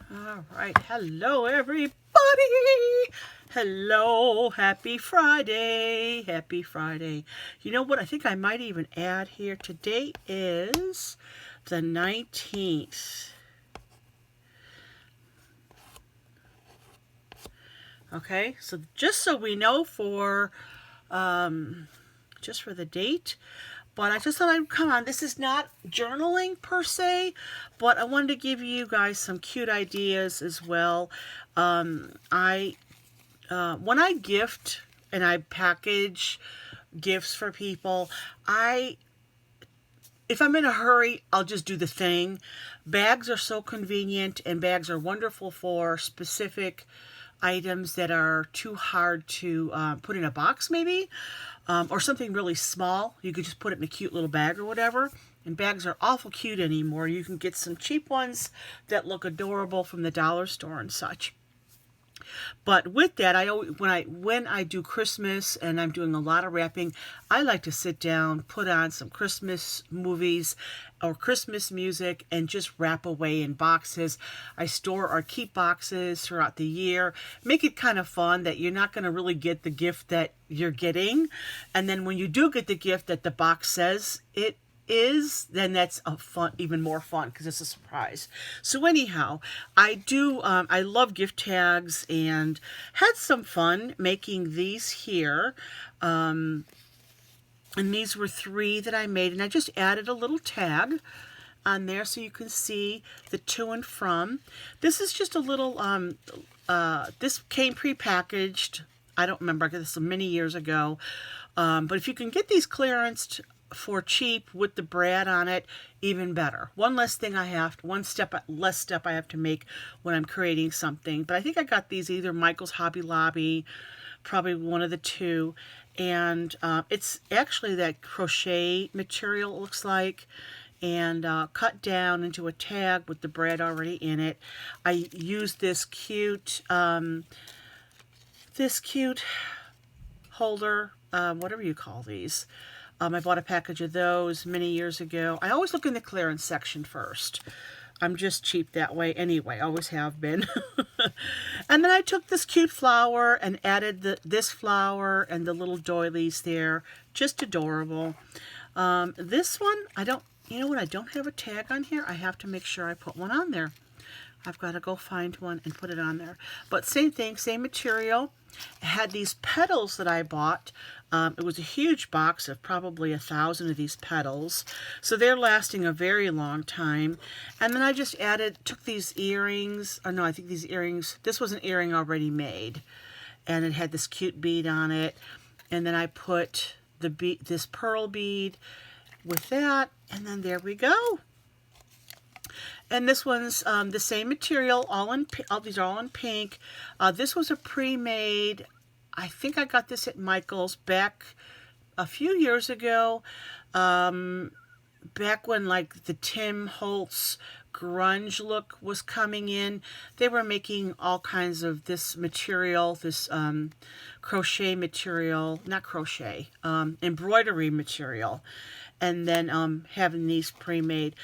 All right. Hello, everybody. Hello. Happy Friday. Happy Friday. You know what? I think I might even add here. Today is the 19th. Okay. So just so we know just for the date. But I just thought I'd come on. This is not journaling per se, but I wanted to give you guys some cute ideas as well. I When I gift and I package gifts for people, if I'm in a hurry, I'll just do the thing. Bags are so convenient, and bags are wonderful for specific items that are too hard to put in a box, maybe, or something really small. You could just put it in a cute little bag or whatever. And bags are awful cute anymore. You can get some cheap ones that look adorable from the dollar store and such. But with that, when I do Christmas and I'm doing a lot of wrapping, I like to sit down, put on some Christmas movies or Christmas music, and just wrap away in boxes. I store or keep boxes throughout the year. Make it kind of fun that you're not going to really get the gift that you're getting. And then when you do get the gift that the box says it is, then that's even more fun because it's a surprise. So anyhow, I love gift tags and had some fun making these here. And these were 3 that I made, and I just added a little tag on there so you can see the to and from. This is just a little, this came pre-packaged. I don't remember, I got this many years ago. But if you can get these clearanced for cheap with the brad on it, even better. One less step I have to make when I'm creating something. But I think I got these either Michael's Hobby Lobby, probably one of the two. And it's actually that crochet material, it looks like, and cut down into a tag with the brad already in it. I used this cute holder, whatever you call these. I bought a package of those many years ago. I always look in the clearance section first. I'm just cheap that way anyway, always have been. And then I took this cute flower and added this flower and the little doilies there. Just adorable. This one, you know what, I don't have a tag on here. I have to make sure I put one on there. I've got to go find one and put it on there. But same thing, same material. It had these petals that I bought. It was a huge box of probably 1,000 of these petals. So they're lasting a very long time. And then I just took these earrings. Oh no, I think these earrings, this was an earring already made. And it had this cute bead on it. And then I put this pearl bead with that. And then there we go. And this one's the same material, these are all in pink. This was a pre-made, I think I got this at Michael's back a few years ago, back when like the Tim Holtz grunge look was coming in. They were making all kinds of this material, this crochet material, not crochet, embroidery material, and then having these pre-made.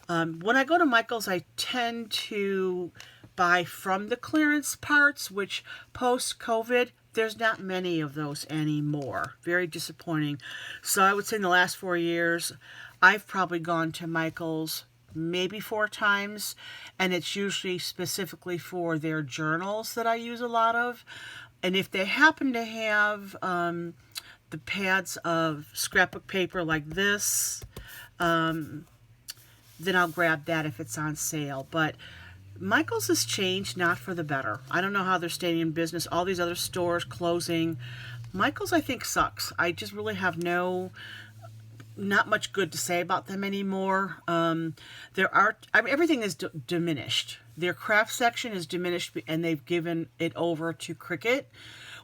When I go to Michael's, I tend to buy from the clearance parts, which post-COVID, there's not many of those anymore. Very disappointing. So I would say in the last 4 years, I've probably gone to Michael's maybe 4 times, and it's usually specifically for their journals that I use a lot of. And if they happen to have the pads of scrapbook paper like this, then I'll grab that if it's on sale. But Michael's has changed, not for the better. I don't know how they're staying in business. All these other stores closing. Michael's, I think, sucks. I just really have not much good to say about them anymore. Everything is diminished. Their craft section is diminished, and they've given it over to Cricut,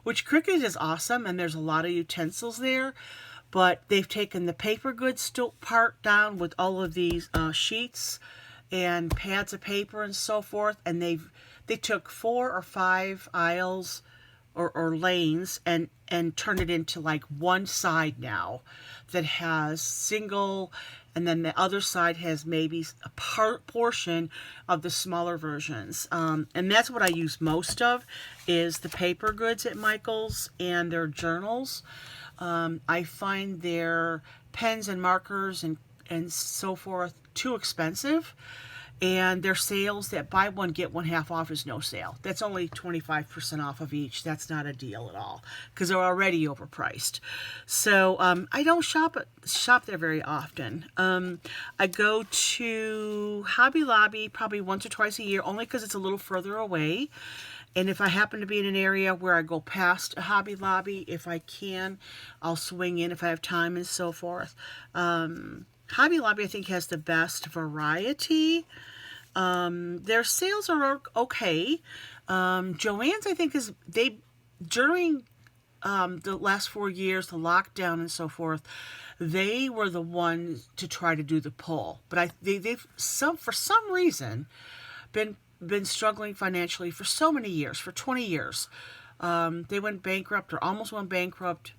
which Cricut is awesome, and there's a lot of utensils there. But they've taken the paper goods part down with all of these sheets and pads of paper and so forth. And they took 4 or 5 aisles or lanes and turned it into like one side now that has single and then the other side has maybe a portion of the smaller versions. And that's what I use most of, is the paper goods at Michael's and their journals. I find their pens and markers and so forth too expensive. And their sales, that buy one, get one half off, is no sale. That's only 25% off of each. That's not a deal at all, because they're already overpriced. So I don't shop there very often. I go to Hobby Lobby probably once or twice a year, only because it's a little further away. And if I happen to be in an area where I go past a Hobby Lobby, if I can, I'll swing in if I have time and so forth. Hobby Lobby, I think, has the best variety. Their sales are okay. Joann's, I think, during the last 4 years, the lockdown and so forth, they were the ones to try to do the pull. But they've for some reason been struggling financially for so many years, for 20 years. They went bankrupt, or almost went bankrupt,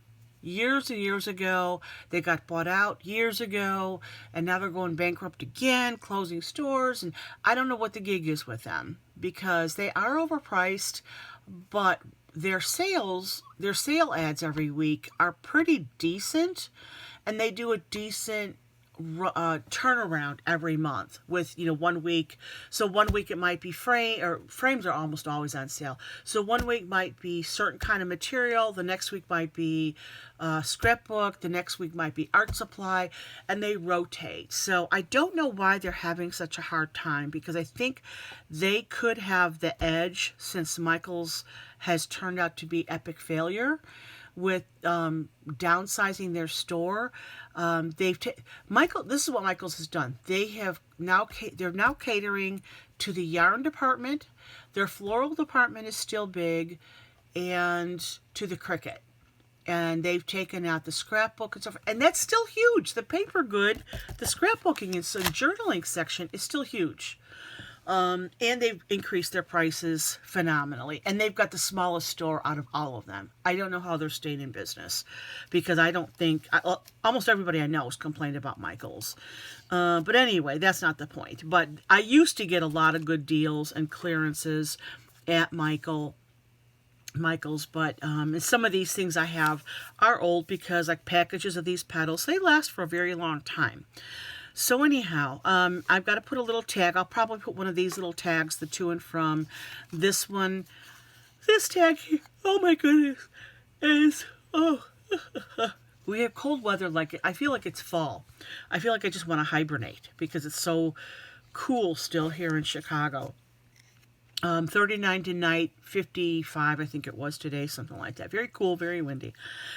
years and years ago. They got bought out years ago, and now they're going bankrupt again, closing stores, and I don't know what the gig is with them, because they are overpriced, but their sale ads every week are pretty decent, and they do a decent turnaround every month with 1 week. So 1 week it might be frames are almost always on sale. So 1 week might be certain kind of material, the next week might be scrapbook, the next week might be art supply, and they rotate. So I don't know why they're having such a hard time, because I think they could have the edge, since Michael's has turned out to be epic failure with downsizing their store. This is what Michael's has done. They're now catering to the yarn department. Their floral department is still big, and to the Cricut. And they've taken out the scrapbook and stuff, and that's still huge. The paper good, the scrapbooking and journaling section is still huge. And they've increased their prices phenomenally. And they've got the smallest store out of all of them. I don't know how they're staying in business, because I don't think, almost everybody I know has complained about Michael's. But anyway, that's not the point. But I used to get a lot of good deals and clearances at Michael's, but some of these things I have are old, because like packages of these petals, they last for a very long time. So anyhow, I've got to put a little tag. I'll probably put one of these little tags, the to and from. This one, this tag here, oh my goodness, we have cold weather, I feel like it's fall. I feel like I just want to hibernate, because it's so cool still here in Chicago. 39 tonight, 55 I think it was today, something like that. Very cool, very windy.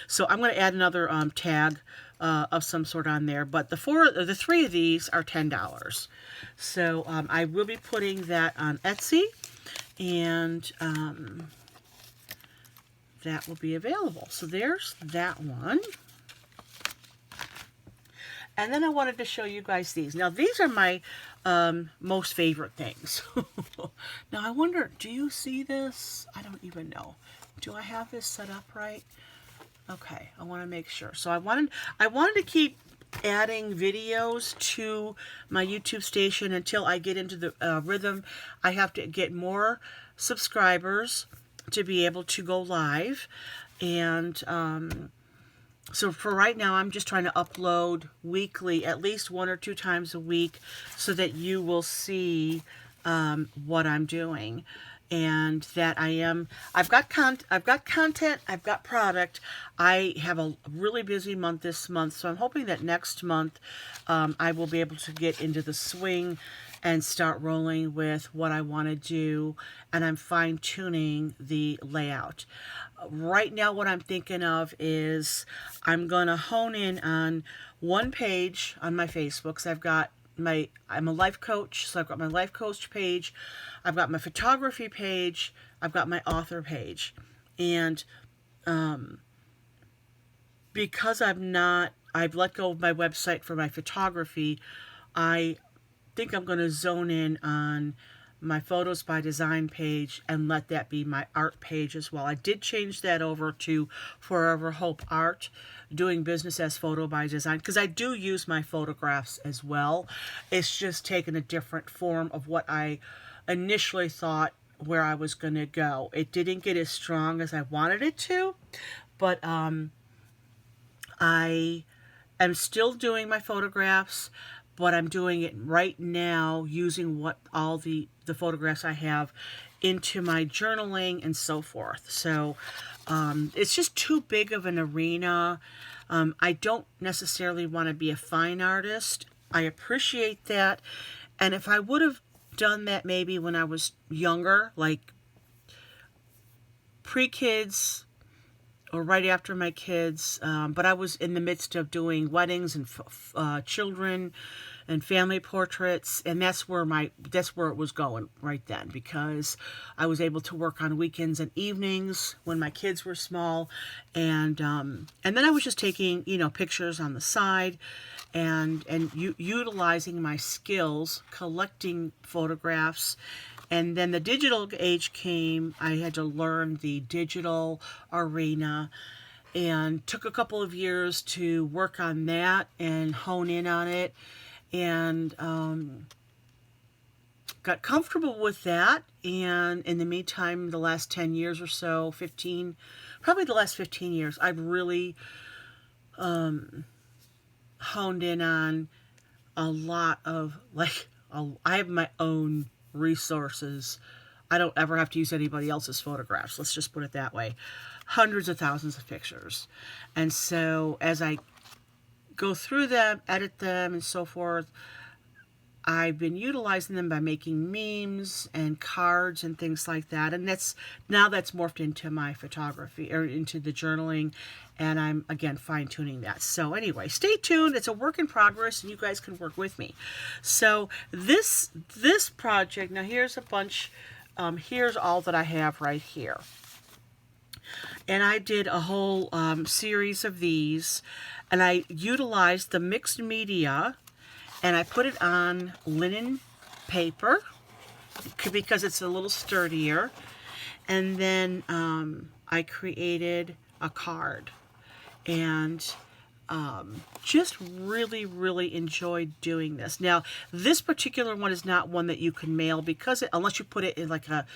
So I'm going to add another tag of some sort on there, but the three of these are $10. So I will be putting that on Etsy, and that will be available. So there's that one. And then I wanted to show you guys these. Now, these are my most favorite things. Now, I wonder, do you see this? I don't even know. Do I have this set up right? Okay, I want to make sure. So I wanted to keep adding videos to my YouTube station until I get into the rhythm. I have to get more subscribers to be able to go live. And so for right now, I'm just trying to upload weekly, at least 1 or 2 times a week, so that you will see what I'm doing, and that I've got content, I've got product. I have a really busy month this month, so I'm hoping that next month I will be able to get into the swing and start rolling with what I want to do, and I'm fine-tuning the layout. Right now, what I'm thinking of is I'm going to hone in on one page on my Facebook. So I'm a life coach, so I've got my life coach page, I've got my photography page, I've got my author page. And because I've let go of my website for my photography, I think I'm going to zone in on my Photos by Design page and let that be my art page as well. I did change that over to Forever Hope Art, doing business as Photo by Design, because I do use my photographs as well. It's just taken a different form of what I initially thought where I was going to go. It didn't get as strong as I wanted it to, but I am still doing my photographs, but I'm doing it right now using what all the photographs I have into my journaling and so forth. So it's just too big of an arena. I don't necessarily want to be a fine artist. I appreciate that. And if I would have done that maybe when I was younger, like pre-kids, or right after my kids, but I was in the midst of doing weddings and children and family portraits, and that's where it was going right then, because I was able to work on weekends and evenings when my kids were small, and then I was just taking pictures on the side, and utilizing my skills, collecting photographs. And then the digital age came. I had to learn the digital arena, and took a couple of years to work on that and hone in on it, and got comfortable with that. And in the meantime, the last 10 years or so, 15, probably the last 15 years, I've really honed in on a lot of, I have my own resources. I don't ever have to use anybody else's photographs. Let's just put it that way. Hundreds of thousands of pictures. And so as I go through them, edit them, and so forth, I've been utilizing them by making memes and cards and things like that. And that's morphed into my photography, or into the journaling, and I'm again fine-tuning that. So anyway, stay tuned. It's a work in progress, and you guys can work with me. So this project, now here's a bunch, here's all that I have right here. And I did a whole series of these, and I utilized the mixed media, and I put it on linen paper because it's a little sturdier. And then I created a card, and just really enjoyed doing this. Now, this particular one is not one that you can mail, because unless you put it in like a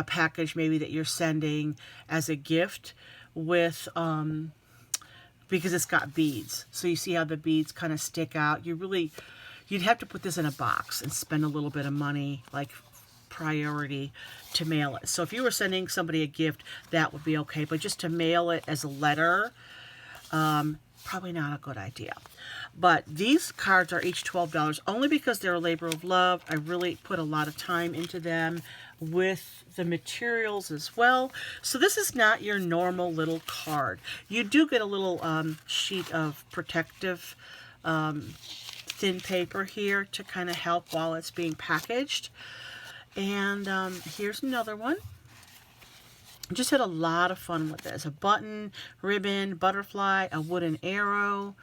package maybe that you're sending as a gift with, because it's got beads. So you see how the beads kind of stick out. You'd have to put this in a box and spend a little bit of money, like priority, to mail it. So if you were sending somebody a gift, that would be okay. But just to mail it as a letter, probably not a good idea. But these cards are each $12, only because they're a labor of love. I really put a lot of time into them with the materials as well. So this is not your normal little card. You do get a little sheet of protective thin paper here to kind of help while it's being packaged. And here's another one. Just had a lot of fun with this. A button, ribbon, butterfly, a wooden arrow,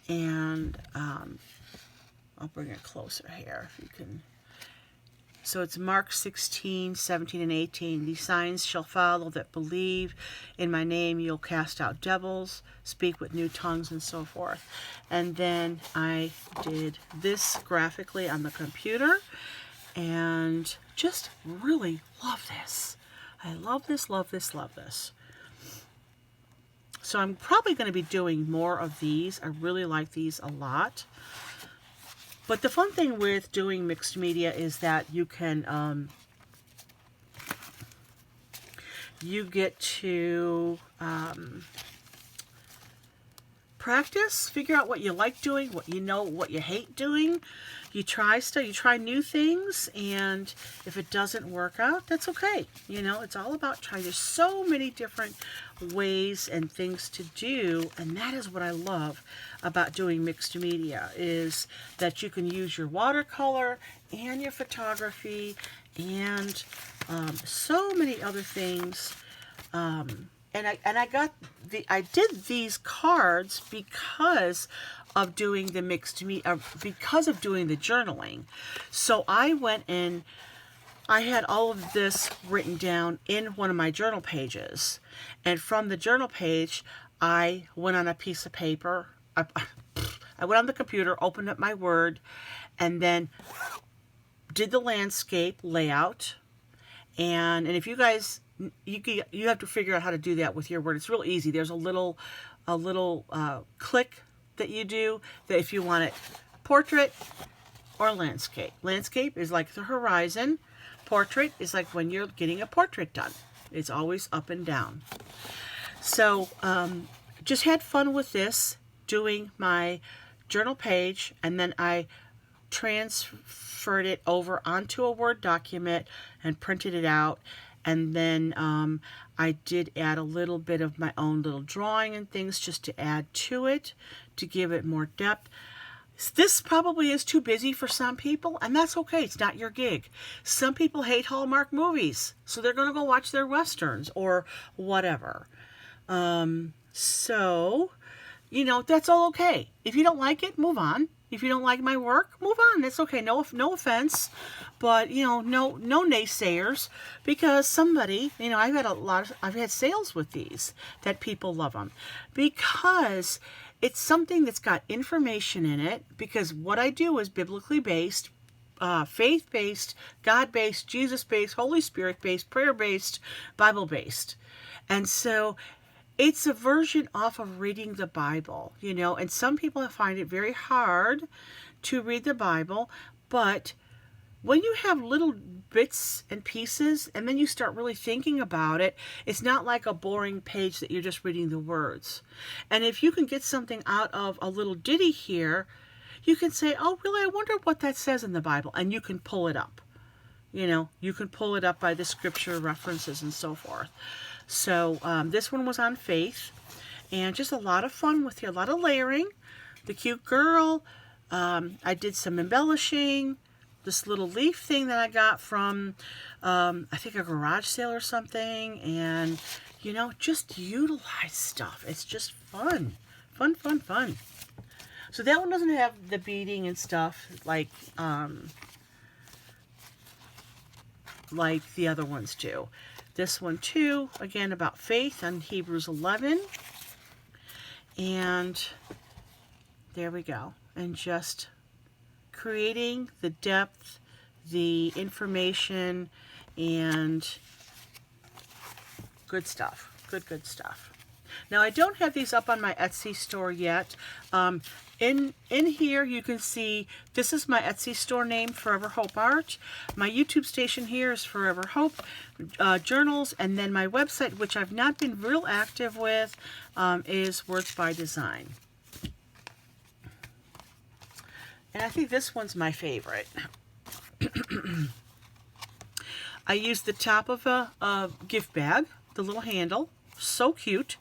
and I'll bring it closer here if you can. So it's Mark 16, 17, and 18. These signs shall follow that believe in my name. You'll cast out devils, speak with new tongues, and so forth. And then I did this graphically on the computer, and just really love this. I love this, love this, love this. So I'm probably going to be doing more of these. I really like these a lot. But the fun thing with doing mixed media is that you can, you get to practice, figure out what you like doing, what you hate doing. You try stuff, you try new things, and if it doesn't work out, that's okay. It's all about trying. There's so many different ways and things to do, and that is what I love about doing mixed media, is that you can use your watercolor and your photography and so many other things. And I did these cards because of doing the mixed media, because of doing the journaling. So I went and I had all of this written down in one of my journal pages. And from the journal page, I went on a piece of paper. I went on the computer, opened up my Word, and then did the landscape layout. And if you guys, you have to figure out how to do that with your Word. It's real easy. There's a little click that you do that if you want it portrait or landscape. Landscape is like the horizon. Portrait is like when you're getting a portrait done. It's always up and down. So just had fun with this, doing my journal page, and then I transferred it over onto a Word document and printed it out. And then I did add a little bit of my own little drawing and things just to add to it, to give it more depth. This probably is too busy for some people, and that's okay. It's not your gig. Some people hate Hallmark movies, so they're going to go watch their Westerns or whatever. So, that's all okay. If you don't like it, move on. If you don't like my work, move on. That's okay. No offense, but no naysayers, because somebody, I've had sales with these that people love them because it's something that's got information in it. Because what I do is biblically based, faith-based, God-based, Jesus-based, Holy Spirit-based, prayer-based, Bible-based, and so it's a version off of reading the Bible, and some people find it very hard to read the Bible, but when you have little bits and pieces and then you start really thinking about it, it's not like a boring page that you're just reading the words. And if you can get something out of a little ditty here, you can say, oh, really, I wonder what that says in the Bible, and you can pull it up. You can pull it up by the scripture references and so forth. So this one was on faith, and just a lot of fun with you, a lot of layering. The cute girl, I did some embellishing, this little leaf thing that I got from, I think a garage sale or something, and, just utilize stuff. It's just fun. Fun. So that one doesn't have the beading and stuff like the other ones do. This one too, again, about faith on Hebrews 11. And there we go. And just creating the depth, the information, and good stuff. Good stuff. Now, I don't have these up on my Etsy store yet. In here, you can see this is my Etsy store name, Forever Hope Art. My YouTube station here is Forever Hope Journals, and then my website, which I've not been real active with, is Words by Design. And I think this one's my favorite. I used the top of a gift bag, the little handle, so cute.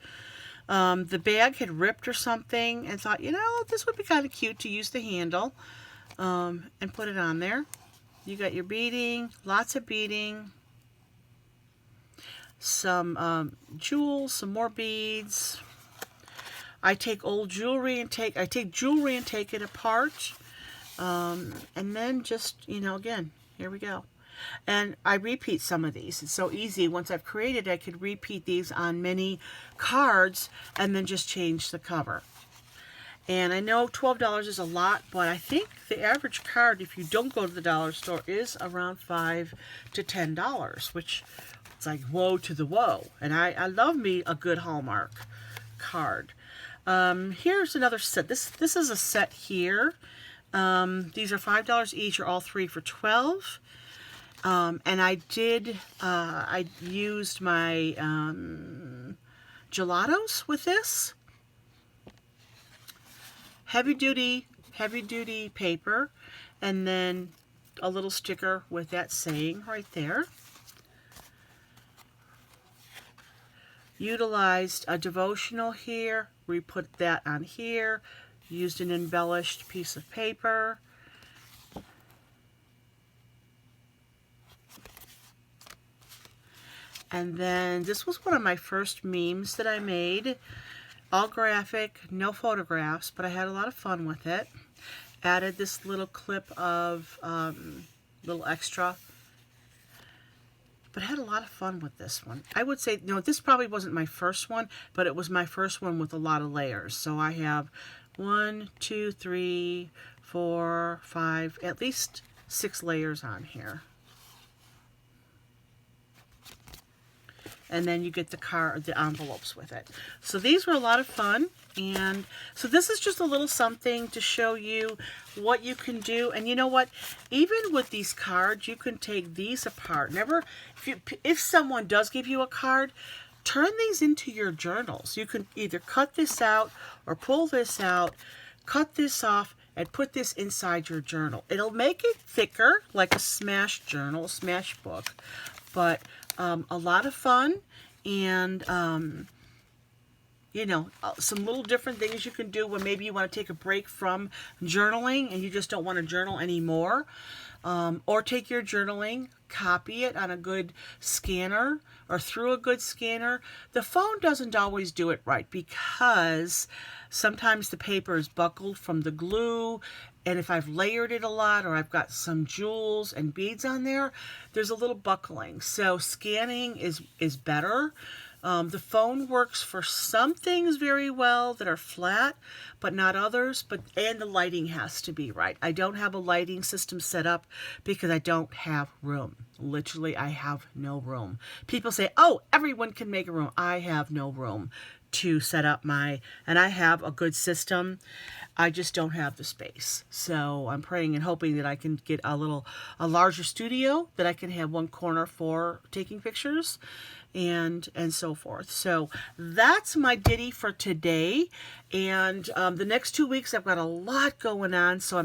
The bag had ripped or something, and thought, this would be kind of cute to use the handle, and put it on there. You got your beading, lots of beading, some jewels, some more beads. I take old jewelry and take it apart, and then just, again, here we go. And I repeat some of these. It's so easy. Once I've created, I could repeat these on many cards and then just change the cover. And I know $12 is a lot, but I think the average card, if you don't go to the dollar store, is around $5 to $10, which it's like whoa to the whoa. And I love me a good Hallmark card. Here's another set. This is a set here. These are $5 each, or all three for $12. And I used my gelatos with this. Heavy duty paper, and then a little sticker with that saying right there. Utilized a devotional here. We put that on here. Used an embellished piece of paper. And then this was one of my first memes that I made. All graphic, no photographs, but I had a lot of fun with it. Added this little clip of little extra but I had a lot of fun with this one. I would say, no, this probably wasn't my first one, but it was my first one with a lot of layers. So I have 1, 2, 3, 4, 5, at least 6 layers on here. And then you get the envelopes with it. So these were a lot of fun. And so this is just a little something to show you what you can do. And you know what? Even with these cards, you can take these apart. If someone does give you a card, turn these into your journals. You can either cut this out or pull this out, cut this off, and put this inside your journal. It'll make it thicker, like a smash journal, smash book, but a lot of fun, and you know, some little different things you can do when maybe you want to take a break from journaling and you just don't want to journal anymore. Or take your journaling, copy it on a good scanner or through a good scanner. The phone doesn't always do it right because sometimes the paper is buckled from the glue, and if I've layered it a lot or I've got some jewels and beads on there, there's a little buckling. So scanning is better. The phone works for some things very well that are flat, but not others. And the lighting has to be right. I don't have a lighting system set up because I don't have room. Literally, I have no room. People say, oh, everyone can make a room. I have no room to set up and I have a good system. I just don't have the space. So I'm praying and hoping that I can get a larger studio that I can have one corner for taking pictures and so forth. So that's my ditty for today. And the next 2 weeks I've got a lot going on, so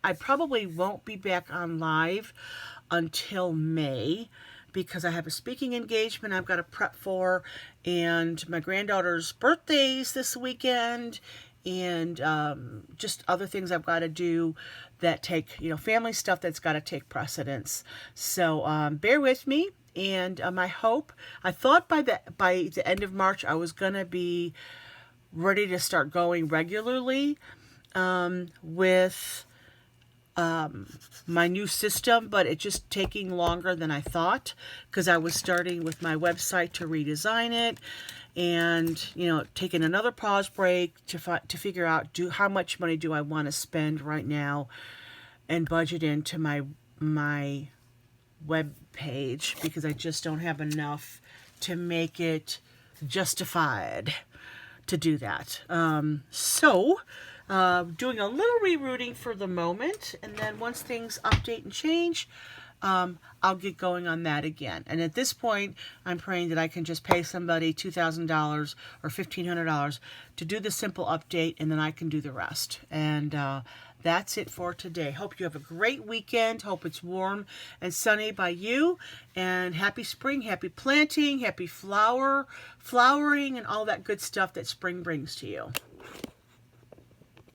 I probably won't be back on live until May, because I have a speaking engagement I've got to prep for, and my granddaughter's birthday's this weekend, and just other things I've got to do that take, family stuff that's got to take precedence. So bear with me, and I thought by the end of March I was going to be ready to start going regularly with my new system, but it's just taking longer than I thought, because I was starting with my website to redesign it, and taking another pause break to figure out how much money do I want to spend right now and budget into my web page, because I just don't have enough to make it justified to do that. Doing a little rerouting for the moment, and then once things update and change, I'll get going on that again. And at this point, I'm praying that I can just pay somebody $2,000 or $1,500 to do the simple update, and then I can do the rest. And that's it for today. Hope you have a great weekend. Hope it's warm and sunny by you. And happy spring, happy planting, happy flowering, and all that good stuff that spring brings to you.